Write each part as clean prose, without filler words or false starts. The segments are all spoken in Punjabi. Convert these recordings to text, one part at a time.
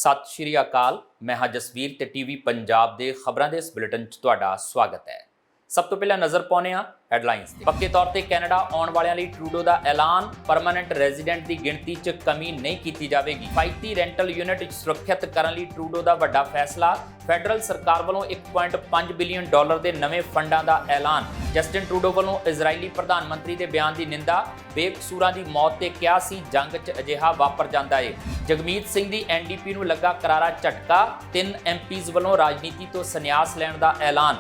ਸਤਿ ਸ਼੍ਰੀ ਅਕਾਲ। ਮੈਂ ਹਾਂ ਜਸਵੀਰ ਤੇ ਟੀਵੀ ਪੰਜਾਬ ਦੇ ਖਬਰਾਂ ਦੇ ਇਸ ਬੁਲੇਟਿਨ 'ਚ ਤੁਹਾਡਾ ਸਵਾਗਤ ਹੈ। ਸਭ ਤੋਂ ਪਹਿਲਾਂ ਨਜ਼ਰ ਪਾਉਂਦੇ ਹਾਂ ਹੈਡਲਾਈਨਸ ਤੇ। ਪੱਕੇ ਤੌਰ ਤੇ ਕੈਨੇਡਾ ਆਉਣ ਵਾਲਿਆਂ ਲਈ ਟਰੂਡੋ ਦਾ ਐਲਾਨ, ਪਰਮਾਨੈਂਟ ਰੈਜ਼ੀਡੈਂਟ ਦੀ ਗਿਣਤੀ 'ਚ ਕਮੀ ਨਹੀਂ ਕੀਤੀ ਜਾਵੇਗੀ। ਕਿਫਾਇਤੀ ਰੈਂਟਲ ਯੂਨਿਟ ਸੁਰੱਖਿਅਤ ਕਰਨ ਲਈ ਟਰੂਡੋ ਦਾ ਵੱਡਾ ਫੈਸਲਾ, ਫੈਡਰਲ ਸਰਕਾਰ ਵੱਲੋਂ $1.5 ਬਿਲੀਅਨ ਦੇ ਨਵੇਂ ਫੰਡਾਂ ਦਾ ਐਲਾਨ। ਜਸਟਿਨ ਟਰੂਡੋ ਵੱਲੋਂ ਇਜ਼ਰਾਈਲੀ ਪ੍ਰਧਾਨ ਮੰਤਰੀ ਦੇ ਬਿਆਨ ਦੀ ਨਿੰਦਾ, ਬੇਕਸੂਰਾਂ ਦੀ ਮੌਤ ਤੇ ਕਿਹਾ ਸੀ ਜੰਗ 'ਚ ਅਜਿਹਾ ਵਾਪਰ ਜਾਂਦਾ ਏ। ਜਗਮੀਤ ਸਿੰਘ ਦੀ ਐਨਡੀਪੀ ਨੂੰ ਲੱਗਾ ਕਰਾਰਾ ਝਟਕਾ, 3 ਐਮਪੀਜ਼ ਵੱਲੋਂ ਰਾਜਨੀਤੀ ਤੋਂ ਸੰਨਿਆਸ ਲੈਣ ਦਾ ਐਲਾਨ।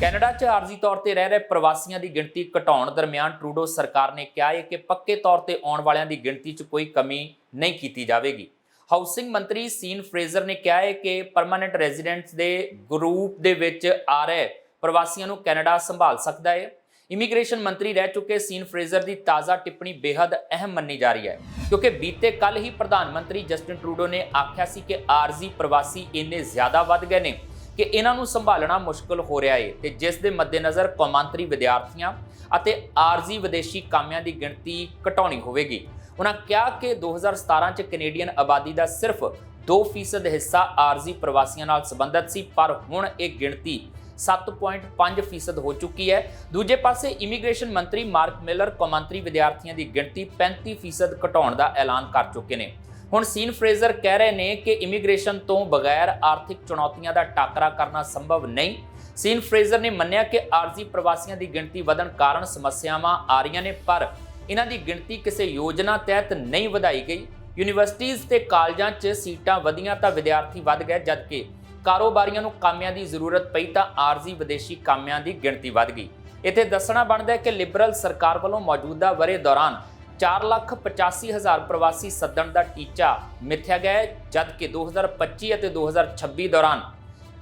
ਕੈਨੇਡਾ 'ਚ ਆਰਜ਼ੀ ਤੌਰ ਤੇ ਰਹਿ ਰਹੇ ਪ੍ਰਵਾਸੀਆਂ ਦੀ ਗਿਣਤੀ ਘਟਾਉਣ ਦਰਮਿਆਨ ਟਰੂਡੋ ਸਰਕਾਰ ਨੇ ਕਿਹਾ ਹੈ ਕਿ ਪੱਕੇ ਤੌਰ ਤੇ ਆਉਣ ਵਾਲਿਆਂ ਦੀ ਗਿਣਤੀ 'ਚ ਕੋਈ ਕਮੀ ਨਹੀਂ ਕੀਤੀ ਜਾਵੇਗੀ। ਹਾਊਸਿੰਗ ਮੰਤਰੀ ਸੀਨ ਫਰੇਜ਼ਰ ਨੇ ਕਿਹਾ ਹੈ ਕਿ ਪਰਮਾਨੈਂਟ ਰੈਜ਼ੀਡੈਂਟਸ ਦੇ ਗਰੁੱਪ ਦੇ ਵਿੱਚ ਆ ਰਹੇ ਪ੍ਰਵਾਸੀਆਂ ਨੂੰ ਕੈਨੇਡਾ ਸੰਭਾਲ ਸਕਦਾ ਹੈ। ਇਮੀਗ੍ਰੇਸ਼ਨ ਮੰਤਰੀ ਰਹਿ ਚੁੱਕੇ ਸੀਨ ਫਰੇਜ਼ਰ ਦੀ ਤਾਜ਼ਾ ਟਿੱਪਣੀ ਬੇहद ਅਹਿਮ ਮੰਨੀ ਜਾ ਰਹੀ ਹੈ, ਕਿਉਂਕਿ ਬੀਤੇ ਕੱਲ ਹੀ ਪ੍ਰਧਾਨ ਮੰਤਰੀ ਜਸਟਿਨ ਟਰੂਡੋ ਨੇ ਆਖਿਆ ਸੀ ਕਿ ਆਰਜ਼ੀ ਪ੍ਰਵਾਸੀ ਇੰਨੇ ਜ਼ਿਆਦਾ ਵੱਧ ਗਏ ਨੇ ਕਿ ਇਹਨਾਂ ਨੂੰ ਸੰਭਾਲਣਾ ਮੁਸ਼ਕਲ ਹੋ ਰਿਹਾ ਹੈ ਤੇ ਜਿਸ ਦੇ ਮੱਦੇਨਜ਼ਰ ਕੌਮਾਂਤਰੀ ਵਿਦਿਆਰਥੀਆਂ ਅਤੇ ਆਰਜ਼ੀ ਵਿਦੇਸ਼ੀ ਕਾਮਿਆਂ ਦੀ ਗਿਣਤੀ ਘਟਾਉਣੀ ਹੋਵੇਗੀ। ਉਹਨਾਂ ਕਿਹਾ ਕਿ 2017 ਚ ਕੈਨੇਡੀਅਨ ਆਬਾਦੀ ਦਾ ਸਿਰਫ 2% ਹਿੱਸਾ ਆਰਜ਼ੀ ਪ੍ਰਵਾਸੀਆਂ ਨਾਲ ਸੰਬੰਧਿਤ ਸੀ, ਪਰ ਹੁਣ ਇਹ ਗਿਣਤੀ 7.5% ਹੋ ਚੁੱਕੀ ਹੈ। ਦੂਜੇ ਪਾਸੇ ਇਮੀਗ੍ਰੇਸ਼ਨ ਮੰਤਰੀ ਮਾਰਕ ਮਿਲਰ ਕੌਮਾਂਤਰੀ ਵਿਦਿਆਰਥੀਆਂ ਦੀ ਗਿਣਤੀ 35% ਘਟਾਉਣ ਦਾ ਐਲਾਨ ਕਰ ਚੁੱਕੇ ਨੇ। ਹੁਣ ਸੀਨ ਫਰੇਜ਼ਰ ਕਹਿ ਰਹੇ ਨੇ ਕਿ ਇਮੀਗ੍ਰੇਸ਼ਨ ਤੋਂ ਬਗੈਰ ਆਰਥਿਕ ਚੁਣੌਤੀਆਂ ਦਾ ਟਾਕਰਾ ਕਰਨਾ ਸੰਭਵ ਨਹੀਂ। ਸੀਨ ਫਰੇਜ਼ਰ ਨੇ ਮੰਨਿਆ ਕਿ ਆਰਜ਼ੀ ਪ੍ਰਵਾਸੀਆਂ ਦੀ ਗਿਣਤੀ ਵਧਣ ਕਾਰਨ ਸਮੱਸਿਆਵਾਂ ਆ ਰਹੀਆਂ ਨੇ, ਪਰ ਇਹਨਾਂ ਦੀ ਗਿਣਤੀ ਕਿਸੇ ਯੋਜਨਾ ਤਹਿਤ ਨਹੀਂ ਵਧਾਈ ਗਈ। ਯੂਨੀਵਰਸਿਟੀਜ਼ ਤੇ ਕਾਲਜਾਂ 'ਚ ਸੀਟਾਂ ਵਧੀਆਂ ਤਾਂ ਵਿਦਿਆਰਥੀ ਵੱਧ ਗਏ, ਜਦਕਿ ਕਾਰੋਬਾਰੀਆਂ ਨੂੰ ਕਾਮਿਆਂ ਦੀ ਜ਼ਰੂਰਤ ਪਈ ਤਾਂ ਆਰਜ਼ੀ ਵਿਦੇਸ਼ੀ ਕਾਮਿਆਂ ਦੀ ਗਿਣਤੀ ਵੱਧ ਗਈ। ਇੱਥੇ ਦੱਸਣਾ ਬਣਦਾ ਹੈ ਕਿ ਲਿਬਰਲ ਸਰਕਾਰ ਵੱਲੋਂ ਮੌਜੂਦਾ ਵਰ੍ਹੇ ਦੌਰਾਨ 4,85,000 ਪ੍ਰਵਾਸੀ ਸੱਦਣ ਦਾ ਟੀਚਾ ਮਿੱਥਿਆ ਗਿਆ ਹੈ, ਜਦਕਿ 2025 ਅਤੇ 2026 ਦੌਰਾਨ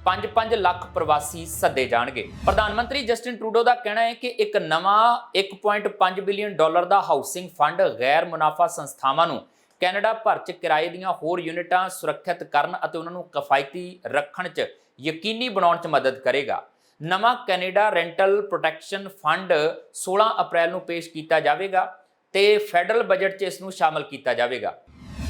5-5 ਲੱਖ ਪ੍ਰਵਾਸੀ ਸੱਦੇ ਜਾਣਗੇ। ਪ੍ਰਧਾਨ ਮੰਤਰੀ ਜਸਟਿਨ ਟਰੂਡੋ ਦਾ ਕਹਿਣਾ ਹੈ ਕਿ ਇੱਕ ਨਵਾਂ $1.5 ਬਿਲੀਅਨ ਦਾ ਹਾਊਸਿੰਗ ਫੰਡ ਗੈਰ ਮੁਨਾਫਾ ਸੰਸਥਾਵਾਂ ਨੂੰ ਕੈਨੇਡਾ ਭਰ 'ਚ ਕਿਰਾਏ ਦੀਆਂ ਹੋਰ ਯੂਨਿਟਾਂ ਸੁਰੱਖਿਅਤ ਕਰਨ ਅਤੇ ਉਹਨਾਂ ਨੂੰ ਕਿਫਾਇਤੀ ਰੱਖਣ 'ਚ ਯਕੀਨੀ ਬਣਾਉਣ 'ਚ ਮਦਦ ਕਰੇਗਾ। ਨਵਾਂ ਕੈਨੇਡਾ ਰੈਂਟਲ ਪ੍ਰੋਟੈਕਸ਼ਨ ਫੰਡ 16 ਅਪ੍ਰੈਲ ਨੂੰ ਪੇਸ਼ ਕੀਤਾ ਜਾਵੇਗਾ ਤੇ ਫੈਡਰਲ ਬਜਟ 'ਚ ਇਸ ਨੂੰ ਸ਼ਾਮਲ ਕੀਤਾ ਜਾਵੇਗਾ।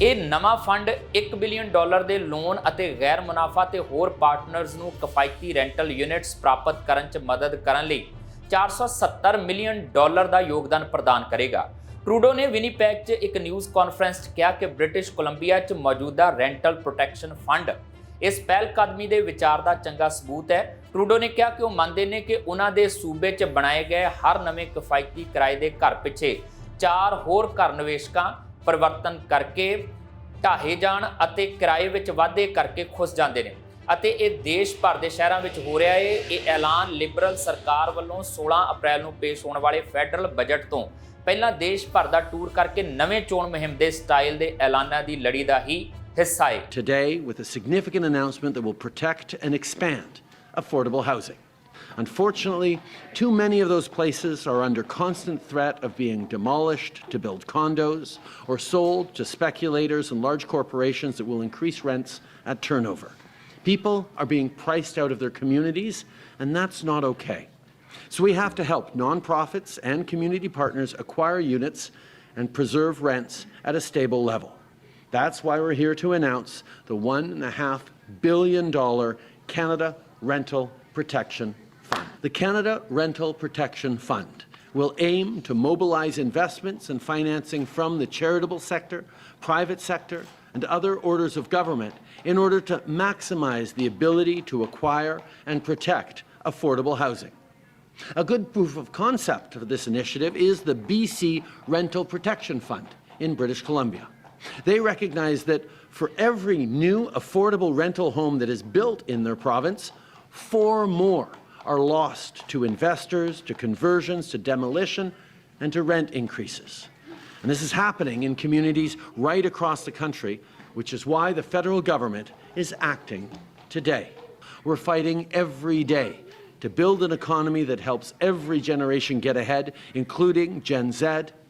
ਇਹ ਨਵਾਂ ਫੰਡ $1 ਬਿਲੀਅਨ ਦੇ ਲੋਨ ਅਤੇ ਗੈਰ ਮੁਨਾਫਾ ਤੇ ਹੋਰ ਪਾਰਟਨਰਜ਼ ਨੂੰ ਕਿਫਾਇਤੀ ਰੈਂਟਲ ਯੂਨਿਟਸ ਪ੍ਰਾਪਤ ਕਰਨ 'ਚ ਮਦਦ ਕਰਨ ਲਈ $470 ਮਿਲੀਅਨ ਦਾ ਯੋਗਦਾਨ ਪ੍ਰਦਾਨ ਕਰੇਗਾ। ਟਰੂਡੋ ਨੇ ਵਿਨੀਪੈਗ 'ਚ ਇੱਕ ਨਿਊਜ਼ ਕਾਨਫਰੰਸ 'ਚ ਕਿਹਾ ਕਿ ਬ੍ਰਿਟਿਸ਼ ਕੋਲੰਬੀਆ 'ਚ ਮੌਜੂਦਾ ਰੈਂਟਲ ਪ੍ਰੋਟੈਕਸ਼ਨ ਫੰਡ ਇਸ ਪਹਿਲ ਕਦਮੀ ਦੇ ਵਿਚਾਰ ਦਾ ਚੰਗਾ ਸਬੂਤ ਹੈ। ਟਰੂਡੋ ਨੇ ਕਿਹਾ ਕਿ ਉਹ ਮੰਨਦੇ ਨੇ ਕਿ ਉਹਨਾਂ ਦੇ ਸੂਬੇ 'ਚ ਬਣਾਏ ਗਏ ਹਰ ਨਵੇਂ ਕਿਫਾਇਤੀ ਕਿਰਾਏ ਦੇ ਘਰ ਪਿੱਛੇ 4 ਹੋਰ ਘਰ ਨਿਵੇਸ਼ਕਾਂ ਪਰਿਵਰਤਨ ਕਰਕੇ ਢਾਹੇ ਜਾਣ ਅਤੇ ਕਿਰਾਏ ਵਿੱਚ ਵਾਧੇ ਕਰਕੇ ਖੁੱਸ ਜਾਂਦੇ ਨੇ ਅਤੇ ਇਹ ਦੇਸ਼ ਭਰ ਦੇ ਸ਼ਹਿਰਾਂ ਵਿੱਚ ਹੋ ਰਿਹਾ ਹੈ। ਇਹ ਐਲਾਨ ਲਿਬਰਲ ਸਰਕਾਰ ਵੱਲੋਂ 16 ਅਪ੍ਰੈਲ ਨੂੰ ਪੇਸ਼ ਹੋਣ ਵਾਲੇ ਫੈਡਰਲ ਬਜਟ ਤੋਂ ਪਹਿਲਾਂ ਦੇਸ਼ ਭਰ ਦਾ ਟੂਰ ਕਰਕੇ ਨਵੇਂ ਚੋਣ ਮੁਹਿੰਮ ਦੇ ਸਟਾਈਲ ਦੇ ਐਲਾਨਾਂ ਦੀ ਲੜੀ ਦਾ ਹੀ ਹਿੱਸਾ ਹੈ। Today with a significant announcement that will protect and expand affordable housing. Unfortunately, too many of those places are under constant threat of being demolished to build condos or sold to speculators and large corporations that will increase rents at turnover. People are being priced out of their communities, and that's not okay. So we have to help nonprofits and community partners acquire units and preserve rents at a stable level. That's why we're here to announce the $1.5 billion Canada Rental Protection Fund. The Canada Rental Protection Fund will aim to mobilize investments and financing from the charitable sector, private sector, and other orders of government in order to maximize the ability to acquire and protect affordable housing. A good proof of concept of this initiative is the BC Rental Protection Fund in British Columbia. They recognize that for every new affordable rental home that is built in their province, 4 more are lost to investors, to conversions, to demolition, and to rent increases. And this is happening in communities right across the country, which is why the federal government is acting today. We're fighting every day to build an economy that helps every generation get ahead, including Gen Z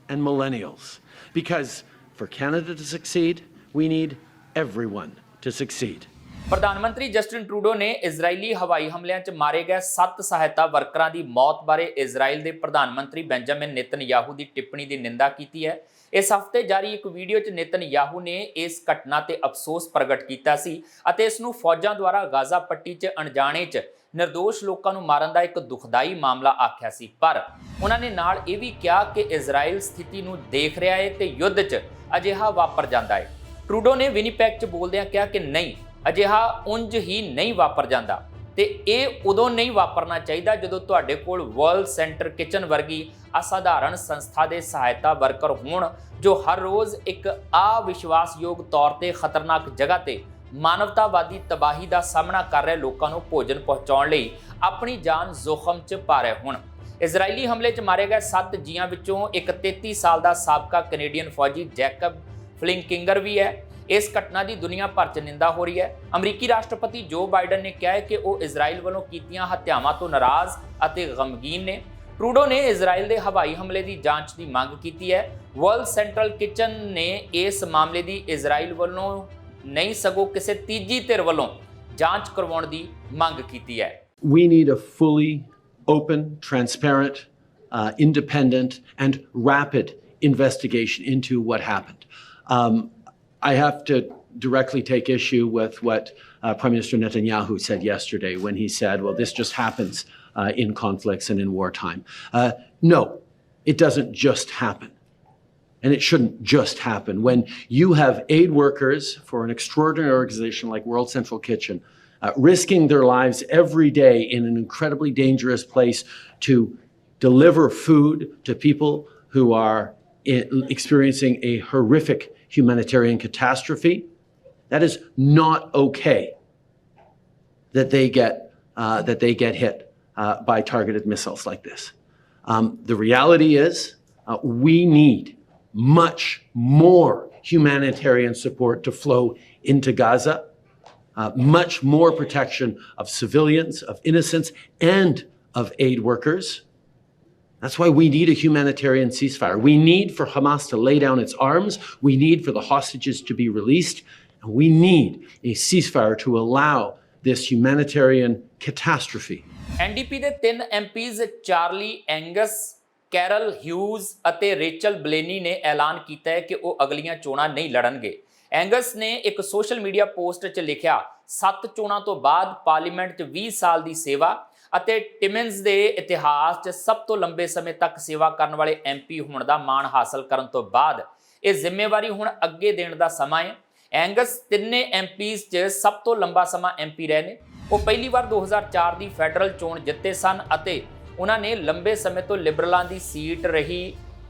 and millennials. Because for Canada to succeed, we need everyone to succeed. ਪ੍ਰਧਾਨ ਮੰਤਰੀ ਜਸਟਿਨ ਟਰੂਡੋ ਨੇ ਇਜ਼ਰਾਈਲੀ ਹਵਾਈ ਹਮਲਿਆਂ 'ਚ ਮਾਰੇ ਗਏ 7 ਸਹਾਇਤਾ ਵਰਕਰਾਂ ਦੀ ਮੌਤ ਬਾਰੇ ਇਜ਼ਰਾਈਲ ਦੇ ਪ੍ਰਧਾਨ ਮੰਤਰੀ ਬੈਂਜਾਮਿਨ ਨੇਤਨਯਾਹੂ ਦੀ ਟਿੱਪਣੀ ਦੀ ਨਿੰਦਾ ਕੀਤੀ ਹੈ। ਇਸ ਹਫ਼ਤੇ ਜਾਰੀ ਇੱਕ ਵੀਡੀਓ 'ਚ ਨੇਤਨਯਾਹੂ ਨੇ ਇਸ ਘਟਨਾ ਤੇ ਅਫਸੋਸ ਪ੍ਰਗਟ ਕੀਤਾ ਸੀ ਅਤੇ ਇਸ ਨੂੰ ਫੌਜਾਂ ਦੁਆਰਾ ਗਾਜ਼ਾ ਪੱਟੀ 'ਚ ਅਣਜਾਣੇ 'ਚ ਨਿਰਦੋਸ਼ ਲੋਕਾਂ ਨੂੰ ਮਾਰਨ ਦਾ ਇੱਕ ਦੁਖਦਾਈ ਮਾਮਲਾ ਆਖਿਆ ਸੀ। ਪਰ ਉਹਨਾਂ ਨੇ ਨਾਲ ਇਹ ਵੀ ਕਿਹਾ ਕਿ ਇਜ਼ਰਾਈਲ ਸਥਿਤੀ ਨੂੰ ਦੇਖ ਰਿਹਾ ਹੈ ਤੇ ਯੁੱਧ 'ਚ ਅਜਿਹਾ ਵਾਪਰ ਜਾਂਦਾ ਹੈ। ਟਰੂਡੋ ਨੇ ਵਿਨੀਪੈਗ 'ਚ ਬੋਲਦਿਆਂ ਕਿਹਾ ਕਿ ਨਹੀਂ, ਅਜਿਹਾ ਉਂਝ ਹੀ ਨਹੀਂ ਵਾਪਰ ਜਾਂਦਾ ਤੇ ਇਹ ਉਦੋਂ ਨਹੀਂ ਵਾਪਰਨਾ ਚਾਹੀਦਾ ਜਦੋਂ ਤੁਹਾਡੇ ਕੋਲ ਵਰਲਡ ਸੈਂਟਰ ਕਿਚਨ ਵਰਗੀ ਅਸਾਧਾਰਨ ਸੰਸਥਾ ਦੇ ਸਹਾਇਤਾ ਵਰਕਰ ਹੋਣ ਜੋ ਹਰ ਰੋਜ਼ ਇੱਕ ਅਵਿਸ਼ਵਾਸਯੋਗ ਤੌਰ ਤੇ ਖਤਰਨਾਕ ਜਗ੍ਹਾ ਤੇ ਮਾਨਵਤਾਵਾਦੀ ਤਬਾਹੀ ਦਾ ਸਾਹਮਣਾ ਕਰ ਰਹੇ ਲੋਕਾਂ ਨੂੰ ਭੋਜਨ ਪਹੁੰਚਾਉਣ ਲਈ ਆਪਣੀ ਜਾਨ ਜ਼ੋਖਮ 'ਚ ਪਾ ਰਹੇ ਹੋਣ। ਇਜ਼ਰਾਈਲੀ ਹਮਲੇ 'ਚ ਮਾਰੇ ਗਏ 7 ਜੀਆਂ ਵਿੱਚੋਂ ਇੱਕ 33 ਸਾਲ ਦਾ ਸਾਬਕਾ ਕੈਨੇਡੀਅਨ ਫੌਜੀ ਜੈਕਬ ਫਲਿੰਕਿੰਗਰ ਵੀ ਹੈ। ਇਸ ਘਟਨਾ ਦੀ ਦੁਨੀਆ ਭਰ 'ਚ ਨਿੰਦਾ ਹੋ ਰਹੀ ਹੈ। ਅਮਰੀਕੀ ਰਾਸ਼ਟਰਪਤੀ ਜੋ ਬਾਈਡਨ ਨੇ ਕਿਹਾ ਹੈ ਕਿ ਉਹ ਇਜ਼ਰਾਈਲ ਵੱਲੋਂ ਕੀਤੀਆਂ ਹੱਤਿਆਵਾਂ ਤੋਂ ਨਾਰਾਜ਼ ਅਤੇ ਗਮਗੀਨ ਨੇ। ਟਰੂਡੋ ਨੇ ਇਜ਼ਰਾਈਲ ਦੇ ਹਵਾਈ ਹਮਲੇ ਦੀ ਜਾਂਚ ਦੀ ਮੰਗ ਕੀਤੀ ਹੈ। ਵਰਲਡ ਸੈਂਟਰਲ ਕਿਚਨ ਨੇ ਇਸ ਮਾਮਲੇ ਦੀ ਇਜ਼ਰਾਈਲ ਵੱਲੋਂ ਨਹੀਂ ਸਗੋਂ ਕਿਸੇ ਤੀਜੀ ਧਿਰ ਵੱਲੋਂ ਜਾਂਚ ਕਰਵਾਉਣ ਦੀ ਮੰਗ ਕੀਤੀ ਹੈ। We need a fully open, transparent, independent and rapid investigation into what happened. I have to directly take issue with what Prime Minister Netanyahu said yesterday when he said, well, this just happens in conflicts and in wartime. No, it doesn't just happen. And it shouldn't just happen. When you have aid workers for an extraordinary organization like World Central Kitchen risking their lives every day in an incredibly dangerous place to deliver food to people who are experiencing a horrific humanitarian catastrophe, that is not okay that they get hit by targeted missiles like this. The reality is we need much more humanitarian support to flow into Gaza, much more protection of civilians, of innocents, and of aid workers. That's why we need a humanitarian ceasefire. We need for Hamas to lay down its arms. We need for the hostages to be released. And we need a ceasefire to allow this humanitarian catastrophe. NDP ਦੇ 3 MPs Charlie Angus, carol Hughes ਅਤੇ ਰੇਚਲ ਬਲੇਨੀ ਨੇ ਐਲਾਨ ਕੀਤਾ ਹੈ ਕਿ ਉਹ ਅਗਲੀਆਂ ਚੋਣਾਂ ਨਹੀਂ ਲੜਨਗੇ। ਐਂਗਸ ਨੇ ਇੱਕ ਸੋਸ਼ਲ ਮੀਡੀਆ ਪੋਸਟ 'ਚ ਲਿਖਿਆ, 7 ਚੋਣਾਂ ਤੋਂ ਬਾਅਦ ਪਾਰਲੀਮੈਂਟ 'ਚ 20 ਸਾਲ ਦੀ ਸੇਵਾ ਅਤੇ ਟਿਮਨਸ ਦੇ ਇਤਿਹਾਸ 'ਚ ਸਭ ਤੋਂ ਲੰਬੇ ਸਮੇਂ ਤੱਕ ਸੇਵਾ ਕਰਨ ਵਾਲੇ MP ਹੋਣ ਦਾ ਮਾਣ ਹਾਸਲ ਕਰਨ ਤੋਂ ਬਾਅਦ ਇਹ ਜ਼ਿੰਮੇਵਾਰੀ ਹੁਣ ਅੱਗੇ ਦੇਣ ਦਾ ਸਮਾਂ ਹੈ। ਐਂਗਸ ਤਿੰਨੇ MPs 'ਚ ਸਭ ਤੋਂ ਲੰਬਾ ਸਮਾਂ MP ਰਹੇ ਨੇ। ਉਹ ਪਹਿਲੀ ਵਾਰ 2004 ਦੀ ਫੈਡਰਲ ਚੋਣ ਜਿੱਤੇ ਸਨ ਅਤੇ ਉਹਨਾਂ ਨੇ ਲੰਬੇ ਸਮੇਂ ਤੋਂ ਲਿਬਰਲਾਂ ਦੀ ਸੀਟ ਰਹੀ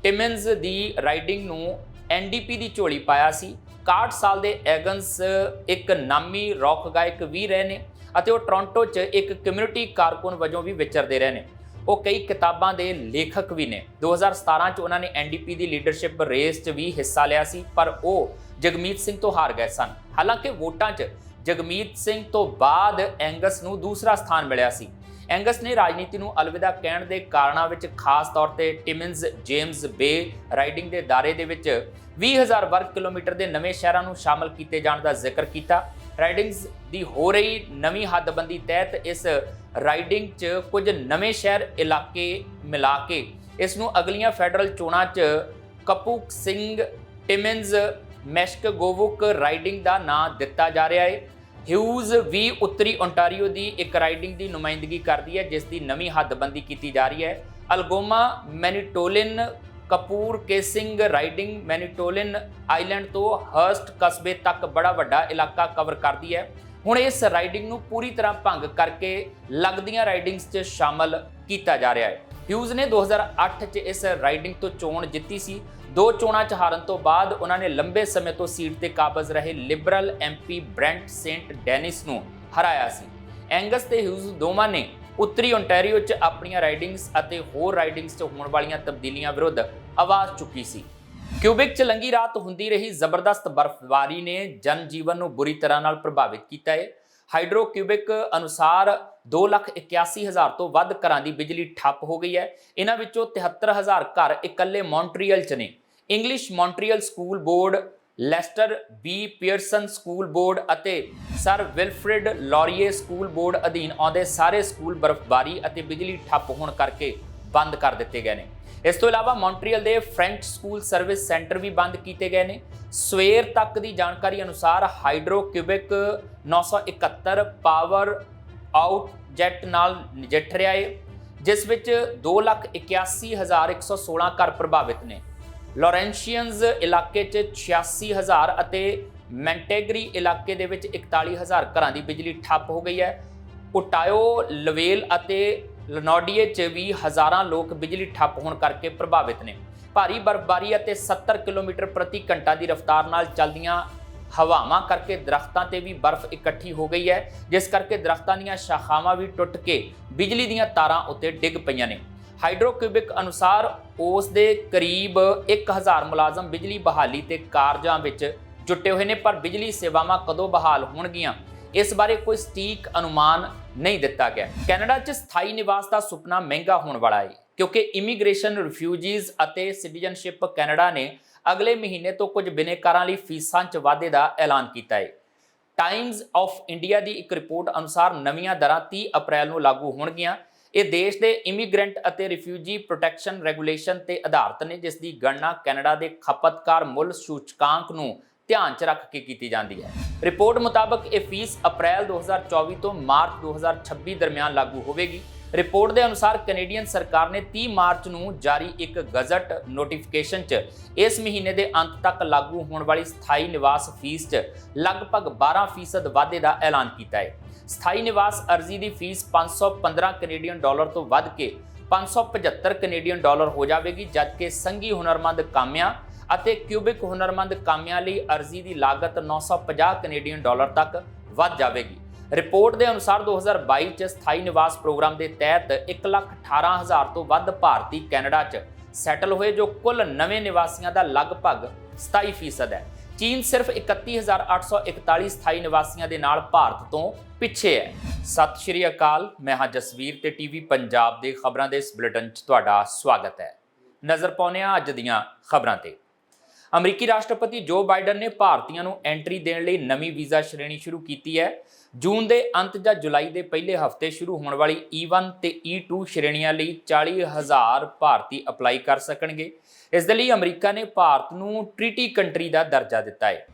ਟਿਮਨਸ ਦੀ ਰਾਈਡਿੰਗ ਨੂੰ NDP ਦੀ ਝੋਲੀ ਪਾਇਆ ਸੀ। 61 ਸਾਲ ਦੇ ਐਗਨਸ ਇੱਕ ਨਾਮੀ ਰੌਕ ਗਾਇਕ ਵੀ ਰਹੇ ਨੇ ਅਤੇ ਉਹ ਟੋਰਾਂਟੋ 'ਚ ਇੱਕ ਕਮਿਊਨਿਟੀ ਕਾਰਕੁਨ ਵਜੋਂ ਵੀ ਵਿਚਰਦੇ ਰਹੇ ਨੇ। ਉਹ ਕਈ ਕਿਤਾਬਾਂ ਦੇ ਲੇਖਕ ਵੀ ਨੇ। 2017 'ਚ ਉਹਨਾਂ ਨੇ NDP ਦੀ ਲੀਡਰਸ਼ਿਪ ਰੇਸ 'ਚ ਵੀ ਹਿੱਸਾ ਲਿਆ ਸੀ ਪਰ ਉਹ ਜਗਮੀਤ ਸਿੰਘ ਤੋਂ ਹਾਰ ਗਏ ਸਨ। ਹਾਲਾਂਕਿ ਵੋਟਾਂ 'ਚ ਜਗਮੀਤ ਸਿੰਘ ਤੋਂ ਬਾਅਦ ਐਂਗਸ ਨੂੰ ਦੂਸਰਾ ਸਥਾਨ ਮਿਲਿਆ ਸੀ। ਐਂਗਸ ਨੇ ਰਾਜਨੀਤੀ ਨੂੰ ਅਲਵਿਦਾ ਕਹਿਣ ਦੇ ਕਾਰਨਾਂ ਵਿੱਚ ਖਾਸ ਤੌਰ ਤੇ ਟਿਮਨਸ ਜੇਮਸ ਬੇ ਰਾਈਡਿੰਗ ਦੇ ਦਾਇਰੇ ਦੇ ਵਿੱਚ 20,000 ਵਰਗ ਕਿਲੋਮੀਟਰ ਦੇ ਨਵੇਂ ਸ਼ਹਿਰਾਂ ਨੂੰ ਸ਼ਾਮਲ ਕੀਤੇ ਜਾਣ ਦਾ ਜ਼ਿਕਰ ਕੀਤਾ। ਰਾਈਡਿੰਗਸ ਦੀ ਹੋ ਰਹੀ ਨਵੀਂ ਹੱਦਬੰਦੀ ਤਹਿਤ ਇਸ ਰਾਈਡਿੰਗ 'ਚ ਕੁਝ ਨਵੇਂ ਸ਼ਹਿਰ ਇਲਾਕੇ ਮਿਲਾ ਕੇ ਇਸ ਨੂੰ ਅਗਲੀਆਂ ਫੈਡਰਲ ਚੋਣਾਂ 'ਚ ਕਪੂਕ ਸਿੰਘ ਟਿਮਨਸ ਮੈਸ਼ਕਗੋਵੁਕ ਰਾਈਡਿੰਗ ਦਾ ਨਾਂ ਦਿੱਤਾ ਜਾ ਰਿਹਾ ਹੈ। ਹਿਊਜ਼ ਵੀ ਉੱਤਰੀ ਓਨਟਾਰੀਓ ਦੀ ਇੱਕ ਰਾਈਡਿੰਗ ਦੀ ਨੁਮਾਇੰਦਗੀ ਕਰਦੀ ਹੈ ਜਿਸ ਦੀ ਨਵੀਂ ਹੱਦਬੰਦੀ ਕੀਤੀ ਜਾ ਰਹੀ ਹੈ। Algoma Manitoulin Kapuskasing riding Manitoulin Island ਤੋਂ ਹਰਸਟ ਕਸਬੇ ਤੱਕ ਬੜਾ ਵੱਡਾ ਇਲਾਕਾ ਕਵਰ ਕਰਦੀ ਹੈ। ਹੁਣ ਇਸ ਰਾਈਡਿੰਗ ਨੂੰ ਪੂਰੀ ਤਰ੍ਹਾਂ ਭੰਗ ਕਰਕੇ ਲੱਗਦੀਆਂ ਰਾਈਡਿੰਗਸ 'ਚ ਸ਼ਾਮਲ ਕੀਤਾ ਜਾ ਰਿਹਾ ਹੈ। ਹਿਊਜ਼ ਨੇ 2008 'ਚ ਇਸ ਰਾਈਡਿੰਗ ਤੋਂ ਚੋਣ ਜਿੱਤੀ ਸੀ। 2 ਚੋਣਾਂ 'ਚ ਹਾਰਨ ਤੋਂ ਬਾਅਦ ਉਹਨਾਂ ਨੇ ਲੰਬੇ ਸਮੇਂ ਤੋਂ ਸੀਟ ਤੇ ਕਾਬਜ਼ ਰਹੇ ਲਿਬਰਲ MP ਬ੍ਰੈਂਟ ਸੇਂਟ ਡੈਨਿਸ ਨੂੰ ਹਰਾਇਆ ਸੀ। ਐਂਗਸ ਤੇ ਹਿਊਜ਼ ਦੋਵਾਂ ਨੇ ਉੱਤਰੀ ਓਨਟਾਰੀਓ 'ਚ ਆਪਣੀਆਂ ਰਾਈਡਿੰਗਸ ਅਤੇ ਹੋਰ ਰਾਈਡਿੰਗਸ 'ਚ ਹੋਣ ਵਾਲੀਆਂ ਤਬਦੀਲੀਆਂ ਵਿਰੁੱਧ ਆਵਾਜ਼ ਚੁੱਕੀ ਸੀ। ਕਿਊਬਿਕ 'ਚ ਲੰਘੀ ਰਾਤ ਹੁੰਦੀ ਰਹੀ ਜ਼ਬਰਦਸਤ ਬਰਫ਼ਬਾਰੀ ਨੇ ਜਨ ਜੀਵਨ ਨੂੰ ਬੁਰੀ ਤਰ੍ਹਾਂ ਨਾਲ ਪ੍ਰਭਾਵਿਤ ਕੀਤਾ ਹੈ। ਹਾਈਡਰੋ ਕਿਊਬਿਕ ਅਨੁਸਾਰ 2,81,000 ਤੋਂ ਵੱਧ ਘਰਾਂ ਦੀ ਬਿਜਲੀ ਠੱਪ ਹੋ ਗਈ ਹੈ। ਇਹਨਾਂ ਵਿੱਚੋਂ 73,000 ਘਰ ਇਕੱਲੇ ਮੌਂਟਰੀਅਲ 'ਚ ਨੇ। English Montreal school board Leicester B Pearson school board ਅਤੇ ਸਰ ਵਿਲਫਰਿਡ ਲੌਰੀਏ ਸਕੂਲ ਬੋਰਡ ਅਧੀਨ ਆਉਂਦੇ ਸਾਰੇ ਸਕੂਲ ਬਰਫ਼ਬਾਰੀ ਅਤੇ ਬਿਜਲੀ ਠੱਪ ਹੋਣ ਕਰਕੇ ਬੰਦ ਕਰ ਦਿੱਤੇ ਗਏ ਨੇ। ਇਸ ਤੋਂ ਇਲਾਵਾ ਮੌਂਟਰੀਅਲ ਦੇ ਫ੍ਰੈਂਚ ਸਕੂਲ ਸਰਵਿਸ ਸੈਂਟਰ ਵੀ ਬੰਦ ਕੀਤੇ ਗਏ ਨੇ। ਸਵੇਰ ਤੱਕ ਦੀ ਜਾਣਕਾਰੀ ਅਨੁਸਾਰ Hydro Quebec 971 power outage ਨਾਲ ਨਜਿੱਠ ਰਿਹਾ ਹੈ, ਜਿਸ ਵਿੱਚ 2,81,116 ਘਰ ਪ੍ਰਭਾਵਿਤ ਨੇ। ਲੌਰੈਂਸ਼ੀਅਨਜ਼ ਇਲਾਕੇ 'ਚ 86,000 ਅਤੇ ਮੈਂਟੇਗਰੀ ਇਲਾਕੇ ਦੇ ਵਿੱਚ 41,000 ਘਰਾਂ ਦੀ ਬਿਜਲੀ ਠੱਪ ਹੋ ਗਈ ਹੈ। ਓਟਾਇਓ, ਲਵੇਲ ਅਤੇ ਲਨੌਡੀਏ 'ਚ ਵੀ ਹਜ਼ਾਰਾਂ ਲੋਕ ਬਿਜਲੀ ਠੱਪ ਹੋਣ ਕਰਕੇ ਪ੍ਰਭਾਵਿਤ ਨੇ। ਭਾਰੀ ਬਰਫ਼ਬਾਰੀ ਅਤੇ 70 ਕਿਲੋਮੀਟਰ ਪ੍ਰਤੀ ਘੰਟਾ ਦੀ ਰਫ਼ਤਾਰ ਨਾਲ ਚੱਲਦੀਆਂ ਹਵਾਵਾਂ ਕਰਕੇ ਦਰਖਤਾਂ ਤੇ ਵੀ ਬਰਫ਼ ਇਕੱਠੀ ਹੋ ਗਈ ਹੈ, ਜਿਸ ਕਰਕੇ ਦਰਖਤਾਂ ਦੀਆਂ ਸ਼ਾਖਾਵਾਂ ਵੀ ਟੁੱਟ ਕੇ ਬਿਜਲੀ ਦੀਆਂ ਤਾਰਾਂ ਉੱਤੇ ਡਿੱਗ ਪਈਆਂ ਨੇ। ਹਾਈਡਰੋਕਿਊਬਿਕ ਅਨੁਸਾਰ ਉਸ ਦੇ ਕਰੀਬ 1000 ਮੁਲਾਜ਼ਮ ਬਿਜਲੀ ਬਹਾਲੀ ਤੇ ਕਾਰਜਾਂ ਵਿੱਚ ਜੁਟੇ ਹੋਏ ਨੇ, ਪਰ ਬਿਜਲੀ ਸੇਵਾਵਾਂ ਕਦੋਂ ਬਹਾਲ ਹੋਣਗੀਆਂ ਇਸ ਬਾਰੇ ਕੋਈ ਸਟੀਕ ਅਨੁਮਾਨ ਨਹੀਂ ਦਿੱਤਾ ਗਿਆ। ਕੈਨੇਡਾ 'ਚ ਸਥਾਈ ਨਿਵਾਸ ਦਾ ਸੁਪਨਾ ਮਹਿੰਗਾ ਹੋਣ ਵਾਲਾ ਹੈ, ਕਿਉਂਕਿ ਇਮੀਗ੍ਰੇਸ਼ਨ, ਰਿਫਿਊਜੀਜ਼ ਅਤੇ ਸਿਟੀਜ਼ਨਸ਼ਿਪ ਕੈਨੇਡਾ ਨੇ ਅਗਲੇ ਮਹੀਨੇ ਤੋਂ ਕੁਝ ਬਿਨੇਕਾਰਾਂ ਲਈ ਫੀਸਾਂ 'ਚ ਵਾਧੇ ਦਾ ਐਲਾਨ ਕੀਤਾ ਹੈ। ਟਾਈਮਜ਼ ਆਫ ਇੰਡੀਆ ਦੀ ਇੱਕ ਰਿਪੋਰਟ ਅਨੁਸਾਰ ਨਵੀਆਂ ਦਰਾਂ 30 ਅਪ੍ਰੈਲ ਨੂੰ ਲਾਗੂ ਹੋਣਗੀਆਂ। ਇਹ ਦੇਸ਼ ਦੇ ਇਮੀਗ੍ਰੈਂਟ ਅਤੇ ਰਿਫਿਊਜੀ ਪ੍ਰੋਟੈਕਸ਼ਨ ਰੈਗੂਲੇਸ਼ਨ ਤੇ ਆਧਾਰਿਤ ਨੇ, ਜਿਸ ਦੀ ਗਣਨਾ ਕੈਨੇਡਾ ਦੇ ਖਪਤਕਾਰ ਮੁੱਲ ਸੂਚਕਾਂਕ ਨੂੰ ਧਿਆਨ 'ਚ ਰੱਖ ਕੇ ਕੀਤੀ ਜਾਂਦੀ ਹੈ। ਰਿਪੋਰਟ ਮੁਤਾਬਕ ਇਹ ਫੀਸ ਅਪ੍ਰੈਲ 2024 ਤੋਂ ਮਾਰਚ 2026 ਦਰਮਿਆਨ ਲਾਗੂ ਹੋਵੇਗੀ। ਰਿਪੋਰਟ ਦੇ ਅਨੁਸਾਰ ਕੈਨੇਡੀਅਨ ਸਰਕਾਰ ਨੇ 30 ਮਾਰਚ ਨੂੰ ਜਾਰੀ ਇੱਕ ਗਜ਼ਟ ਨੋਟੀਫਿਕੇਸ਼ਨ 'ਚ ਇਸ ਮਹੀਨੇ ਦੇ ਅੰਤ ਤੱਕ ਲਾਗੂ ਹੋਣ ਵਾਲੀ ਸਥਾਈ ਨਿਵਾਸ ਫੀਸ 'ਚ ਲਗਭਗ 12% ਵਾਧੇ ਦਾ ਐਲਾਨ ਕੀਤਾ ਹੈ। ਸਥਾਈ ਨਿਵਾਸ ਅਰਜ਼ੀ ਦੀ ਫੀਸ 515 ਕੈਨੇਡੀਅਨ ਡਾਲਰ ਤੋਂ ਵੱਧ ਕੇ 575 ਕੈਨੇਡੀਅਨ ਡਾਲਰ ਹੋ ਜਾਵੇਗੀ, ਜਦਕਿ ਸੰਘੀ ਹੁਨਰਮੰਦ ਕਾਮਿਆਂ ਅਤੇ ਕਿਊਬਿਕ ਹੁਨਰਮੰਦ ਕਾਮਿਆਂ ਲਈ ਅਰਜ਼ੀ ਦੀ ਲਾਗਤ 950 ਕੈਨੇਡੀਅਨ ਡਾਲਰ ਤੱਕ ਵੱਧ ਜਾਵੇਗੀ। ਰਿਪੋਰਟ ਦੇ ਅਨੁਸਾਰ 2022 ਚ ਸਥਾਈ ਨਿਵਾਸ ਪ੍ਰੋਗਰਾਮ ਦੇ ਤਹਿਤ 1,18,000 ਤੋਂ ਵੱਧ ਭਾਰਤੀ ਕੈਨੇਡਾ 'ਚ ਸੈਟਲ ਹੋਏ, ਜੋ ਕੁੱਲ ਨਵੇਂ ਨਿਵਾਸੀਆਂ ਦਾ ਲਗਭਗ 27% ਹੈ। ਚੀਨ ਸਿਰਫ 31,841 ਸਥਾਈ ਨਿਵਾਸੀਆਂ ਦੇ ਨਾਲ ਭਾਰਤ ਤੋਂ ਪਿੱਛੇ ਹੈ। ਸਤਿ ਸ਼੍ਰੀ ਅਕਾਲ, ਮੈਂ ਹਾਂ ਜਸਵੀਰ ਤੇ ਟੀਵੀ ਪੰਜਾਬ ਦੇ ਖਬਰਾਂ ਦੇ ਇਸ ਬੁਲੇਟਿਨ 'ਚ ਤੁਹਾਡਾ ਸਵਾਗਤ ਹੈ। ਨਜ਼ਰ ਪਾਉਂਦੇ ਹਾਂ ਅੱਜ ਦੀਆਂ ਖਬਰਾਂ ਤੇ। ਅਮਰੀਕੀ ਰਾਸ਼ਟਰਪਤੀ ਜੋ ਬਾਈਡਨ ਨੇ ਭਾਰਤੀਆਂ ਨੂੰ ਐਂਟਰੀ ਦੇਣ ਲਈ ਨਵੀਂ ਵੀਜ਼ਾ ਸ਼੍ਰੇਣੀ ਸ਼ੁਰੂ ਕੀਤੀ ਹੈ। ਜੂਨ ਦੇ ਅੰਤ ਜਾਂ ਜੁਲਾਈ ਦੇ ਪਹਿਲੇ ਹਫ਼ਤੇ ਸ਼ੁਰੂ ਹੋਣ ਵਾਲੀ E1 ਤੇ E2 ਸ਼੍ਰੇਣੀਆਂ ਲਈ 40,000 ਭਾਰਤੀ ਅਪਲਾਈ ਕਰ ਸਕਣਗੇ। ਇਸ ਦੇ ਲਈ ਅਮਰੀਕਾ ਨੇ ਭਾਰਤ ਨੂੰ ਟ੍ਰੀਟੀ ਕੰਟਰੀ ਦਾ ਦਰਜਾ ਦਿੱਤਾ ਹੈ।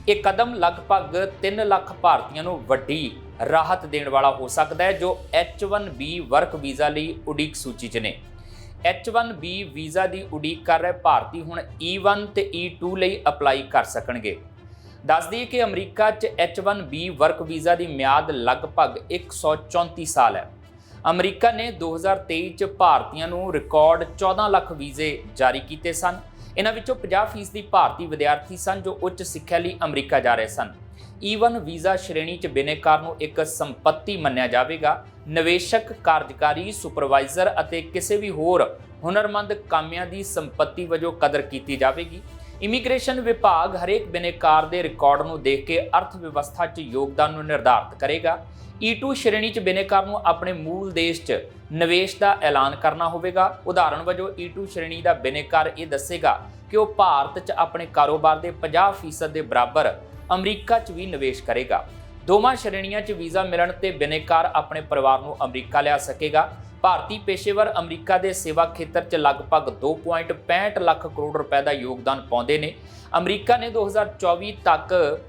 ਇਹ ਕਦਮ ਲਗਭਗ 3 ਲੱਖ ਭਾਰਤੀਆਂ ਨੂੰ ਵੱਡੀ ਰਾਹਤ ਦੇਣ ਵਾਲਾ ਹੋ ਸਕਦਾ ਹੈ, ਜੋ H1B ਵਰਕ ਵੀਜ਼ਾ ਲਈ ਉਡੀਕ ਸੂਚੀ 'ਚ ਨੇ। H1B ਵੀਜ਼ਾ ਦੀ ਉਡੀਕ ਕਰ ਰਹੇ ਭਾਰਤੀ ਹੁਣ E1 ਤੇ E2 ਲਈ ਅਪਲਾਈ ਕਰ ਸਕਣਗੇ। ਦੱਸ ਦਈਏ ਕਿ ਅਮਰੀਕਾ 'ਚ H1B ਵਰਕ ਵੀਜ਼ਾ ਦੀ ਮਿਆਦ ਲਗਭਗ 134 ਸਾਲ ਹੈ। ਅਮਰੀਕਾ ਨੇ 2023 'ਚ ਭਾਰਤੀਆਂ ਨੂੰ ਰਿਕਾਰਡ 14 ਲੱਖ ਵੀਜ਼ੇ ਜਾਰੀ ਕੀਤੇ ਸਨ। ਇਹਨਾਂ ਵਿੱਚੋਂ 50% ਭਾਰਤੀ ਵਿਦਿਆਰਥੀ ਸਨ ਜੋ ਉੱਚ ਸਿੱਖਿਆ ਲਈ ਅਮਰੀਕਾ ਜਾ ਰਹੇ ਸਨ। E1 ਵੀਜ਼ਾ ਸ਼੍ਰੇਣੀ 'ਚ ਬਿਨੇਕਾਰ ਨੂੰ ਇੱਕ ਸੰਪत्ति ਮੰਨਿਆ ਜਾਵੇਗਾ। ਨਿਵੇਸ਼ਕ, ਕਾਰਜਕਾਰੀ, ਸੁਪਰਵਾਈਜ਼ਰ ਅਤੇ ਕਿਸੇ ਵੀ ਹੋਰ ਹੁਨਰਮੰਦ ਕਾਮਿਆਂ ਦੀ ਸੰਪत्ति ਵਜੋਂ ਕਦਰ ਕੀਤੀ ਜਾਵੇਗੀ। ਇਮੀਗ੍ਰੇਸ਼ਨ ਵਿਭਾਗ ਹਰੇਕ ਬਿਨੇਕਾਰ ਦੇ ਰਿਕਾਰਡ ਨੂੰ ਦੇਖ ਕੇ ਅਰਥ ਵਿਵਸਥਾ 'ਚ ਯੋਗਦਾਨ ਨੂੰ ਨਿਰਧਾਰਤ ਕਰੇਗਾ। E2 ਸ਼੍ਰੇਣੀ 'ਚ ਬਿਨੇਕਾਰ ਨੂੰ ਆਪਣੇ ਮੂਲ ਦੇਸ਼ 'ਚ ਨਿਵੇਸ਼ ਦਾ ਐਲਾਨ ਕਰਨਾ ਹੋਵੇਗਾ। ਉਦਾਹਰਣ ਵਜੋਂ E2 ਸ਼੍ਰੇਣੀ ਦਾ ਬਿਨੇਕਾਰ ਇਹ ਦੱਸੇਗਾ ਕਿ ਉਹ ਭਾਰਤ 'ਚ ਆਪਣੇ ਕਾਰੋਬਾਰ ਦੇ 50% ਦੇ ਬਰਾਬਰ ਅਮਰੀਕਾ 'ਚ ਵੀ ਨਿਵੇਸ਼ ਕਰੇਗਾ। ਦੋਵਾਂ ਸ਼੍ਰੇਣੀਆਂ 'ਚ ਵੀਜ਼ਾ ਮਿਲਣ ਤੇ ਬਿਨੇਕਾਰ ਆਪਣੇ ਪਰਿਵਾਰ ਨੂੰ ਅਮਰੀਕਾ ਲਿਆ ਸਕੇਗਾ। ਭਾਰਤੀ ਪੇਸ਼ੇਵਰ ਅਮਰੀਕਾ ਦੇ ਸੇਵਾ ਖੇਤਰ 'ਚ ਲਗਭਗ 2.65 ਲੱਖ ਕਰੋੜ ਰੁਪਏ ਦਾ ਯੋਗਦਾਨ ਪਾਉਂਦੇ ਨੇ। ਅਮਰੀਕਾ ਨੇ 2024 ਤੱਕ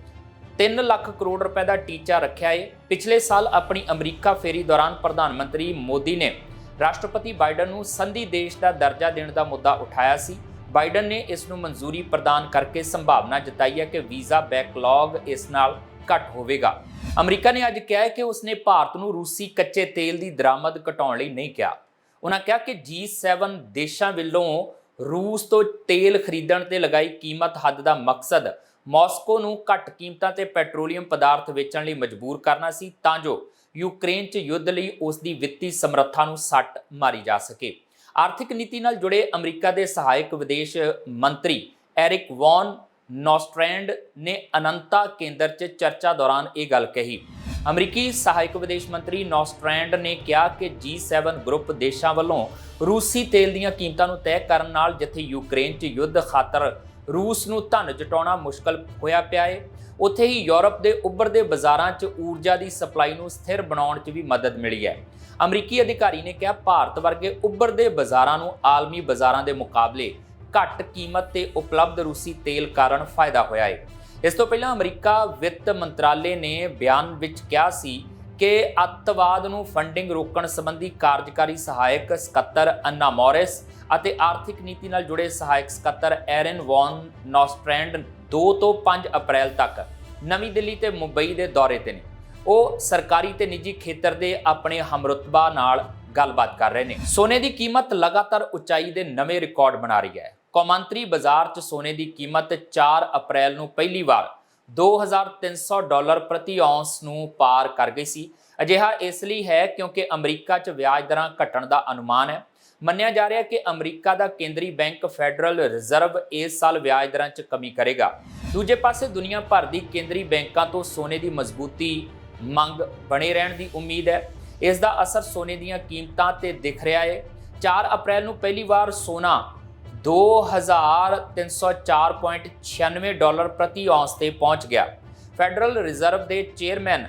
3 ਲੱਖ ਕਰੋੜ ਰੁਪਏ ਦਾ ਟੀਚਾ ਰੱਖਿਆ ਹੈ। ਪਿਛਲੇ ਸਾਲ ਆਪਣੀ ਅਮਰੀਕਾ ਫੇਰੀ ਦੌਰਾਨ ਪ੍ਰਧਾਨ ਮੰਤਰੀ ਮੋਦੀ ਨੇ ਰਾਸ਼ਟਰਪਤੀ ਬਾਈਡਨ ਨੂੰ ਸੰਧੀ ਦੇਸ਼ ਦਾ ਦਰਜਾ ਦੇਣ ਦਾ ਮੁੱਦਾ ਉਠਾਇਆ ਸੀ। ਬਾਈਡਨ ਨੇ ਇਸ ਨੂੰ ਮਨਜ਼ੂਰੀ ਪ੍ਰਦਾਨ ਕਰਕੇ ਸੰਭਾਵਨਾ ਜਤਾਈ ਹੈ ਕਿ ਵੀਜ਼ਾ ਬੈਕਲੌਗ ਇਸ ਨਾਲ ਘੱਟ ਹੋਵੇਗਾ। ਅਮਰੀਕਾ ਨੇ ਅੱਜ ਕਿਹਾ ਹੈ ਕਿ ਉਸਨੇ ਭਾਰਤ ਨੂੰ ਰੂਸੀ ਕੱਚੇ ਤੇਲ ਦੀ ਦਰਾਮਦ ਘਟਾਉਣ ਲਈ ਨਹੀਂ ਕਿਹਾ। ਉਹਨਾਂ ਕਿਹਾ ਕਿ G7 ਦੇਸ਼ਾਂ ਵੱਲੋਂ ਰੂਸ ਤੋਂ ਤੇਲ ਖਰੀਦਣ ਤੇ ਲਗਾਈ ਕੀਮਤ ਹੱਦ ਦਾ ਮਕਸਦ ਮਾਸਕੋ ਨੂੰ ਘੱਟ ਕੀਮਤਾਂ ਤੇ ਪੈਟਰੋਲੀਅਮ ਪਦਾਰਥ ਵੇਚਣ ਲਈ ਮਜਬੂਰ ਕਰਨਾ ਸੀ, ਤਾਂ ਜੋ ਯੂਕਰੇਨ 'ਚ ਯੁੱਧ ਲਈ ਉਸ ਦੀ ਵਿੱਤੀ ਸਮਰੱਥਾ ਨੂੰ ਸੱਟ ਮਾਰੀ ਜਾ ਸਕੇ। ਆਰਥਿਕ ਨੀਤੀ ਨਾਲ ਜੁੜੇ ਅਮਰੀਕਾ ਦੇ ਸਹਾਇਕ ਵਿਦੇਸ਼ ਮੰਤਰੀ ਐਰਿਕ ਵੌਨ ਨੋਸਟਰੈਂਡ ਨੇ ਅਨੰਤਾ ਕੇਂਦਰ 'ਚ ਚਰਚਾ ਦੌਰਾਨ ਇਹ ਗੱਲ ਕਹੀ। ਅਮਰੀਕੀ ਸਹਾਇਕ ਵਿਦੇਸ਼ ਮੰਤਰੀ ਨੋਸਟਰੈਂਡ ਨੇ ਕਿਹਾ ਕਿ G7 ਗਰੁੱਪ ਦੇਸ਼ਾਂ ਵੱਲੋਂ ਰੂਸੀ ਤੇਲ ਦੀਆਂ ਕੀਮਤਾਂ ਨੂੰ ਤੈਅ ਕਰਨ ਨਾਲ ਜਿੱਥੇ ਯੂਕਰੇਨ 'ਚ ਯੁੱਧ ਖਾਤਰ ਰੂਸ ਨੂੰ ਧਨ ਜਟਾਉਣਾ ਮੁਸ਼ਕਲ ਹੋਇਆ ਪਿਆ ਹੈ। ਉੱਥੇ ਹੀ ਯੂਰਪ ਦੇ ਉੱਭਰਦੇ ਬਾਜ਼ਾਰਾਂ 'ਚ ਊਰਜਾ ਦੀ ਸਪਲਾਈ ਨੂੰ ਸਥਿਰ ਬਣਾਉਣ 'ਚ ਵੀ ਮਦਦ ਮਿਲੀ ਹੈ। ਅਮਰੀਕੀ ਅਧਿਕਾਰੀ ਨੇ ਕਿਹਾ ਭਾਰਤ ਵਰਗੇ ਉੱਭਰਦੇ ਬਾਜ਼ਾਰਾਂ ਨੂੰ ਆਲਮੀ ਬਾਜ਼ਾਰਾਂ ਦੇ ਮੁਕਾਬਲੇ ਘੱਟ ਕੀਮਤ ਤੇ ਉਪਲਬਧ ਰੂਸੀ ਤੇਲ ਕਾਰਨ ਫਾਇਦਾ ਹੋਇਆ ਹੈ। ਇਸ ਤੋਂ ਪਹਿਲਾਂ ਅਮਰੀਕਾ ਵਿੱਤ ਮੰਤਰਾਲੇ ਨੇ ਬਿਆਨ ਵਿੱਚ ਕਿਹਾ ਸੀ ਕਿ ਅੱਤਵਾਦ ਨੂੰ ਫੰਡਿੰਗ ਰੋਕਣ ਸੰਬੰਧੀ ਕਾਰਜਕਾਰੀ ਸਹਾਇਕ ਸਕੱਤਰ ਅੰਨਾ ਮੋਰਿਸ ਅਤੇ ਆਰਥਿਕ ਨੀਤੀ ਨਾਲ ਜੁੜੇ ਸਹਾਇਕ ਸਕੱਤਰ ਐਰਨ ਵੌਨ ਨੋਸਟ੍ਰੈਂਡ 2 ਤੋਂ 5 ਅਪ੍ਰੈਲ ਤੱਕ ਨਵੀਂ ਦਿੱਲੀ ਤੇ ਮੁੰਬਈ ਦੇ ਦੌਰੇ ਤੇ ਨੇ। ਉਹ ਸਰਕਾਰੀ ਤੇ ਨਿੱਜੀ ਖੇਤਰ ਦੇ ਆਪਣੇ ਹਮਰੁਤਬਾ ਨਾਲ ਗੱਲਬਾਤ ਕਰ ਰਹੇ ਨੇ। ਸੋਨੇ ਦੀ ਕੀਮਤ ਲਗਾਤਾਰ ਉਚਾਈ ਦੇ ਨਵੇਂ ਰਿਕਾਰਡ ਬਣਾ ਰਹੀ ਹੈ। ਕੌਮਾਂਤਰੀ ਬਾਜ਼ਾਰ 'ਚ ਸੋਨੇ ਦੀ ਕੀਮਤ 4 ਅਪ੍ਰੈਲ ਨੂੰ ਪਹਿਲੀ ਵਾਰ $2,300 ਪ੍ਰਤੀ ਔਂਸ ਨੂੰ ਪਾਰ ਕਰ ਗਈ ਸੀ। ਅਜਿਹਾ ਇਸ ਲਈ ਹੈ ਕਿਉਂਕਿ ਅਮਰੀਕਾ 'ਚ ਵਿਆਜ ਦਰਾਂ ਘਟਣ ਦਾ ਅਨੁਮਾਨ ਹੈ। ਮੰਨਿਆ ਜਾ ਰਿਹਾ ਕਿ ਅਮਰੀਕਾ ਦਾ ਕੇਂਦਰੀ ਬੈਂਕ ਫੈਡਰਲ ਰਿਜ਼ਰਵ ਇਸ ਸਾਲ ਵਿਆਜ ਦਰਾਂ 'ਚ ਕਮੀ ਕਰੇਗਾ। ਦੂਜੇ ਪਾਸੇ ਦੁਨੀਆ ਭਰ ਦੀ ਕੇਂਦਰੀ ਬੈਂਕਾਂ ਤੋਂ ਸੋਨੇ ਦੀ ਮਜ਼ਬੂਤੀ ਮੰਗ ਬਣੇ ਰਹਿਣ ਦੀ ਉਮੀਦ ਹੈ। ਇਸ ਦਾ ਅਸਰ ਸੋਨੇ ਦੀਆਂ ਕੀਮਤਾਂ ਤੇ ਦਿਖ ਰਿਹਾ ਹੈ। 4 ਅਪ੍ਰੈਲ ਨੂੰ ਪਹਿਲੀ ਵਾਰ ਸੋਨਾ $2,304.96 ਪ੍ਰਤੀ ਔਂਸ ਤੇ ਪਹੁੰਚ ਗਿਆ। ਫੈਡਰਲ ਰਿਜ਼ਰਵ ਦੇ ਚੇਅਰਮੈਨ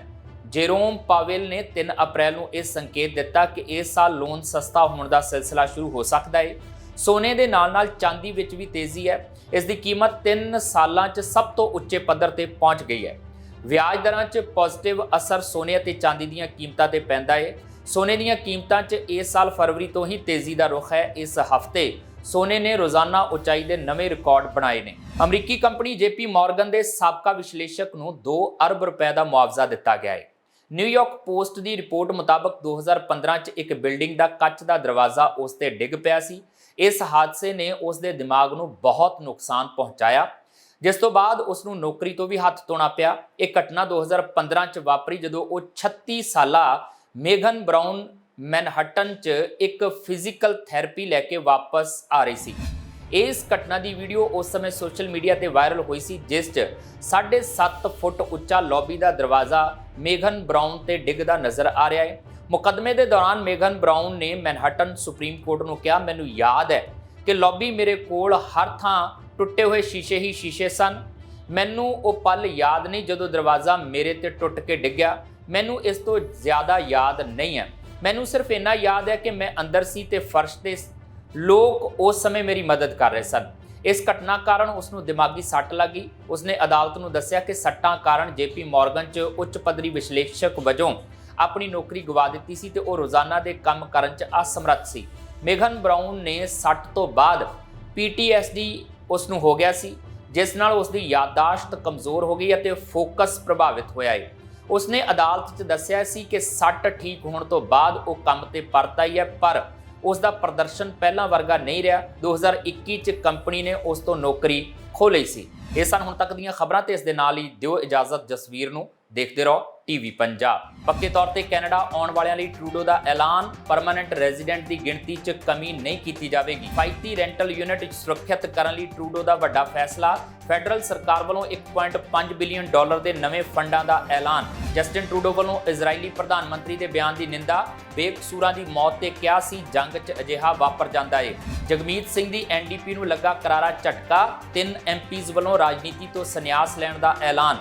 ਜੇਰੋਮ ਪਾਵੇਲ ਨੇ 3 ਅਪ੍ਰੈਲ ਨੂੰ ਇਹ ਸੰਕੇਤ ਦਿੱਤਾ ਕਿ ਇਸ ਸਾਲ ਲੋਨ ਸਸਤਾ ਹੋਣ ਦਾ ਸਿਲਸਿਲਾ ਸ਼ੁਰੂ ਹੋ ਸਕਦਾ ਹੈ। ਸੋਨੇ ਦੇ ਨਾਲ-ਨਾਲ ਚਾਂਦੀ ਵਿੱਚ ਵੀ ਤੇਜ਼ੀ ਹੈ। ਇਸ ਦੀ ਕੀਮਤ 3 ਸਾਲਾਂ 'ਚ ਸਭ ਤੋਂ ਉੱਚੇ ਪੱਧਰ ਤੇ ਪਹੁੰਚ ਗਈ ਹੈ। ਵਿਆਜ ਦਰਾਂ 'ਚ ਪੋਜ਼ਿਟਿਵ ਅਸਰ ਸੋਨੇ ਅਤੇ ਚਾਂਦੀ ਦੀਆਂ ਕੀਮਤਾਂ ਤੇ ਪੈਂਦਾ ਹੈ। ਸੋਨੇ ਦੀਆਂ ਕੀਮਤਾਂ 'ਚ ਇਸ ਸਾਲ ਫਰਵਰੀ ਤੋਂ ਹੀ ਤੇਜ਼ੀ ਦਾ ਰੁਖ ਹੈ। ਇਸ ਹਫ਼ਤੇ ਸੋਨੇ ਨੇ ਰੋਜ਼ਾਨਾ ਉਚਾਈ ਦੇ ਨਵੇਂ ਰਿਕਾਰਡ ਬਣਾਏ ਨੇ। ਅਮਰੀਕੀ ਕੰਪਨੀ JP Morgan ਦੇ ਸਾਬਕਾ ਵਿਸ਼ਲੇਸ਼ਕ ਨੂੰ 2 ਅਰਬ ਰੁਪਏ ਦਾ ਮੁਆਵਜ਼ਾ ਦਿੱਤਾ ਗਿਆ ਹੈ। ਨਿਊਯਾਰਕ ਪੋਸਟ ਦੀ ਰਿਪੋਰਟ ਮੁਤਾਬਕ 2015 'ਚ ਇੱਕ ਬਿਲਡਿੰਗ ਦਾ ਕੱਚ ਦਾ ਦਰਵਾਜ਼ਾ ਉਸ ਤੇ ਡਿੱਗ ਪਿਆ ਸੀ। ਇਸ ਹਾਦਸੇ ਨੇ ਉਸ ਦੇ ਦਿਮਾਗ ਨੂੰ ਬਹੁਤ ਨੁਕਸਾਨ ਪਹੁੰਚਾਇਆ, ਜਿਸ ਤੋਂ ਬਾਅਦ ਉਸ ਨੂੰ ਨੌਕਰੀ ਤੋਂ ਵੀ ਹੱਥ ਧੋਣਾ ਪਿਆ। ਇਹ ਘਟਨਾ 2015 'ਚ ਵਾਪਰੀ ਜਦੋਂ ਉਹ 36 ਸਾਲਾ ਮੇਗਨ ਬਰਾਊਨ ਮੈਨਹਟਨ 'ਚ ਇੱਕ ਫਿਜ਼ੀਕਲ ਥੈਰੇਪੀ ਲੈ ਕੇ ਵਾਪਸ ਆ ਰਹੀ ਸੀ। ਇਸ ਘਟਨਾ ਦੀ ਵੀਡੀਓ ਉਸ ਸਮੇਂ ਸੋਸ਼ਲ ਮੀਡੀਆ ਤੇ ਵਾਇਰਲ ਹੋਈ ਸੀ, ਜਿਸ 'ਚ 7.5 ਫੁੱਟ ਉੱਚਾ ਲੌਬੀ ਦਾ ਦਰਵਾਜ਼ਾ ਮੇਗਨ ਬਰਾਊਨ ਤੇ ਡਿੱਗਦਾ ਨਜ਼ਰ ਆ ਰਿਹਾ ਹੈ। ਮੁਕੱਦਮੇ ਦੇ ਦੌਰਾਨ ਮੇਗਨ ਬਰਾਊਨ ਨੇ ਮੈਨਹਟਨ ਸੁਪਰੀਮ ਕੋਰਟ ਨੂੰ ਕਿਹਾ, ਮੈਨੂੰ ਯਾਦ ਹੈ ਕਿ ਲੌਬੀ ਮੇਰੇ ਕੋਲ ਹਰ ਥਾਂ ਟੁੱਟੇ ਹੋਏ ਸ਼ੀਸ਼ੇ ਹੀ ਸ਼ੀਸ਼ੇ ਸਨ। ਮੈਨੂੰ ਉਹ ਪਲ ਯਾਦ ਨਹੀਂ ਜਦੋਂ ਦਰਵਾਜ਼ਾ ਮੇਰੇ ਤੇ ਟੁੱਟ ਕੇ ਡਿੱਗਿਆ। ਮੈਨੂੰ ਇਸ ਤੋਂ ਜ਼ਿਆਦਾ ਯਾਦ ਨਹੀਂ ਹੈ। ਮੈਨੂੰ ਸਿਰਫ ਇੰਨਾ ਯਾਦ ਹੈ ਕਿ ਮੈਂ ਅੰਦਰ ਸੀ ਤੇ ਫਰਸ਼ ਤੇ ਲੋਕ ਉਸ ਸਮੇਂ ਮੇਰੀ ਮਦਦ ਕਰ ਰਹੇ ਸਨ। ਇਸ ਘਟਨਾ ਕਾਰਨ ਉਸ ਨੂੰ ਦਿਮਾਗੀ ਸੱਟ ਲੱਗੀ। ਉਸਨੇ ਅਦਾਲਤ ਨੂੰ ਦੱਸਿਆ ਕਿ ਸੱਟਾਂ ਕਾਰਨ JP Morgan 'ਚ ਉੱਚ ਪੱਧਰੀ ਵਿਸ਼ਲੇਸ਼ਕ ਵਜੋਂ ਆਪਣੀ ਨੌਕਰੀ ਗਵਾ ਦਿੱਤੀ ਸੀ ਤੇ ਉਹ ਰੋਜ਼ਾਨਾ ਦੇ ਕੰਮ ਕਰਨ 'ਚ ਅਸਮਰੱਥ ਸੀ। ਮੇਗਨ ਬਰਾਊਨ ਨੇ ਸੱਟ ਤੋਂ ਬਾਅਦ PTSD ਉਸ ਨੂੰ ਹੋ ਗਿਆ ਸੀ, ਜਿਸ ਨਾਲ ਉਸ ਦੀ ਯਾਦਦਾਸ਼ਤ ਕਮਜ਼ੋਰ ਹੋ ਗਈ ਅਤੇ ਫੋਕਸ ਪ੍ਰਭਾਵਿਤ ਹੋਇਆ ਹੈ। ਉਸਨੇ ਅਦਾਲਤ 'ਚ ਦੱਸਿਆ ਸੀ ਕਿ ਸੱਟ ਠੀਕ ਹੋਣ ਤੋਂ ਬਾਅਦ ਉਹ ਕੰਮ ਤੇ ਪਰਤ ਆਈ ਹੈ, ਪਰ ਉਸ ਦਾ ਪ੍ਰਦਰਸ਼ਨ ਪਹਿਲਾਂ ਵਰਗਾ ਨਹੀਂ ਰਿਹਾ। 2021 'ਚ ਕੰਪਨੀ ਨੇ ਉਸ ਤੋਂ ਨੌਕਰੀ ਖੋਹ ਲਈ ਸੀ। ਇਹ ਸਨ ਹੁਣ ਤੱਕ ਦੀਆਂ ਖਬਰਾਂ ਤੇ ਇਸ ਦੇ ਨਾਲ ਹੀ ਦਿਓ ਇਜਾਜ਼ਤ ਜਸਵੀਰ ਨੂੰ। ਦੇਖਦੇ ਰਹੋ TV ਪੰਜਾਬ। ਪੱਕੇ ਤੌਰ ਤੇ ਕੈਨੇਡਾ ਆਉਣ ਵਾਲਿਆਂ ਲਈ ਟਰੂਡੋ ਦਾ ਐਲਾਨ, ਪਰਮਾਨੈਂਟ ਰੈਜ਼ੀਡੈਂਟ ਦੀ ਗਿਣਤੀ 'ਚ ਕਮੀ ਨਹੀਂ ਕੀਤੀ ਜਾਵੇਗੀ। ਕਿਫਾਇਤੀ ਰੈਂਟਲ ਯੂਨਿਟ ਸੁਰੱਖਿਅਤ ਕਰਨ ਲਈ ਟਰੂਡੋ ਦਾ ਵੱਡਾ ਫੈਸਲਾ। ਫੈਡਰਲ ਸਰਕਾਰ ਵੱਲੋਂ $1.5 ਬਿਲੀਅਨ ਦੇ ਨਵੇਂ ਫੰਡਾਂ ਦਾ ਐਲਾਨ। ਜਸਟਿਨ ਟਰੂਡੋ ਵੱਲੋਂ ਇਜ਼ਰਾਈਲੀ ਪ੍ਰਧਾਨ ਮੰਤਰੀ ਦੇ ਬਿਆਨ ਦੀ ਨਿੰਦਾ। ਬੇਕਸੂਰਾਂ ਦੀ ਮੌਤ ਤੇ ਕਿਹਾ ਸੀ ਜੰਗ 'ਚ ਅਜਿਹਾ ਵਾਪਰ ਜਾਂਦਾ ਏ। ਜਗਮੀਤ ਸਿੰਘ ਦੀ NDP ਨੂੰ ਲੱਗਾ ਕਰਾਰਾ ਝਟਕਾ। 3 MPs ਵੱਲੋਂ ਰਾਜਨੀਤੀ ਤੋਂ ਸੰਨਿਆਸ ਲੈਣ ਦਾ ਐਲਾਨ।